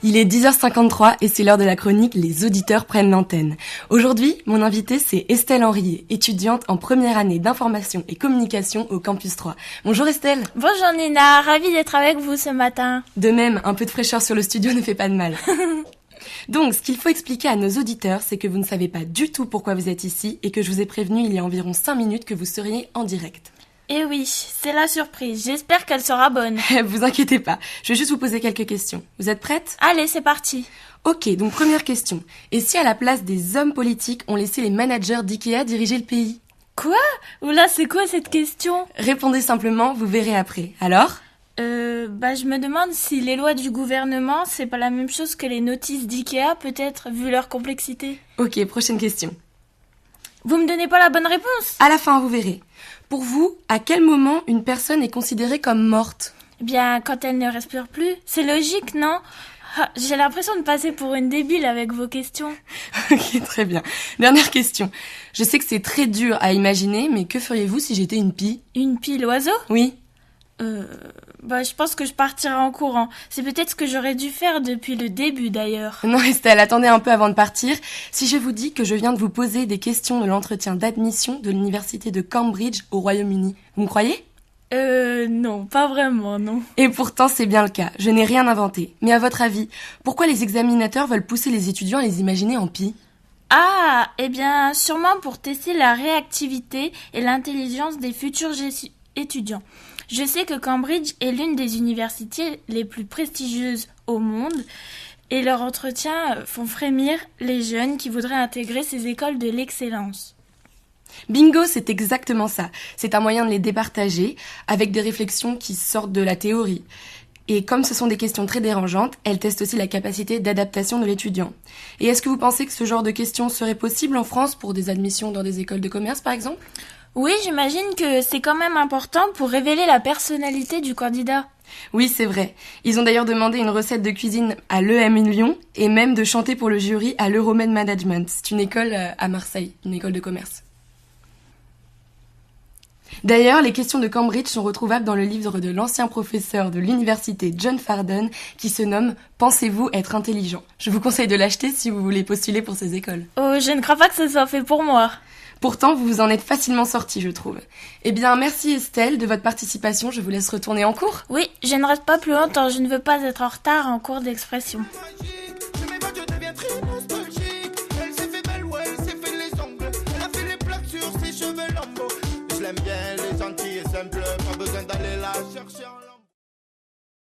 Il est 10h53 et c'est l'heure de la chronique Les auditeurs prennent l'antenne. Aujourd'hui, mon invitée c'est Estelle Henriet, étudiante en première année d'information et communication au Campus 3. Bonjour Estelle. Bonjour Nina, ravie d'être avec vous ce matin. De même, un peu de fraîcheur sur le studio ne fait pas de mal. Donc, ce qu'il faut expliquer à nos auditeurs, c'est que vous ne savez pas du tout pourquoi vous êtes ici et que je vous ai prévenu il y a environ 5 minutes que vous seriez en direct. Eh oui, c'est la surprise. J'espère qu'elle sera bonne. Vous inquiétez pas, je vais juste vous poser quelques questions. Vous êtes prête ? Allez, c'est parti. Ok, donc première question. Et si à la place des hommes politiques, on laissait les managers d'IKEA diriger le pays ? Quoi ? Oula, c'est quoi cette question ? Répondez simplement, vous verrez après. Alors ? Je me demande si les lois du gouvernement, c'est pas la même chose que les notices d'IKEA, peut-être, vu leur complexité. Ok, prochaine question. Vous me donnez pas la bonne réponse ? À la fin, vous verrez. Pour vous, à quel moment une personne est considérée comme morte ? Eh bien, quand elle ne respire plus. C'est logique, non ? J'ai l'impression de passer pour une débile avec vos questions. Ok, très bien. Dernière question. Je sais que c'est très dur à imaginer, mais que feriez-vous si j'étais une pie ? Une pie l'oiseau ? Oui. Je pense que je partirai en courant. C'est peut-être ce que j'aurais dû faire depuis le début d'ailleurs. Non Estelle, attendez un peu avant de partir. Si je vous dis que je viens de vous poser des questions de l'entretien d'admission de l'université de Cambridge au Royaume-Uni, vous me croyez ? Non, pas vraiment, non. Et pourtant c'est bien le cas, je n'ai rien inventé. Mais à votre avis, pourquoi les examinateurs veulent pousser les étudiants à les imaginer en pie ? Ah, eh bien, sûrement pour tester la réactivité et l'intelligence des futurs étudiants. Je sais que Cambridge est l'une des universités les plus prestigieuses au monde et leurs entretiens font frémir les jeunes qui voudraient intégrer ces écoles de l'excellence. Bingo, c'est exactement ça. C'est un moyen de les départager avec des réflexions qui sortent de la théorie. Et comme ce sont des questions très dérangeantes, elles testent aussi la capacité d'adaptation de l'étudiant. Et est-ce que vous pensez que ce genre de questions serait possible en France pour des admissions dans des écoles de commerce par exemple ? Oui, j'imagine que c'est quand même important pour révéler la personnalité du candidat. Oui, c'est vrai. Ils ont d'ailleurs demandé une recette de cuisine à l'EM Lyon et même de chanter pour le jury à l'Euromed Management. C'est une école à Marseille, une école de commerce. D'ailleurs, les questions de Cambridge sont retrouvables dans le livre de l'ancien professeur de l'université John Farden qui se nomme « Pensez-vous être intelligent ?» Je vous conseille de l'acheter si vous voulez postuler pour ces écoles. Oh, je ne crois pas que ce soit fait pour moi. Pourtant, vous vous en êtes facilement sortis, je trouve. Eh bien, merci Estelle de votre participation. Je vous laisse retourner en cours. Oui, je ne reste pas plus longtemps. Je ne veux pas être en retard en cours d'expression. Je l'aime bien, elle est gentille et simple, pas besoin d'aller la chercher.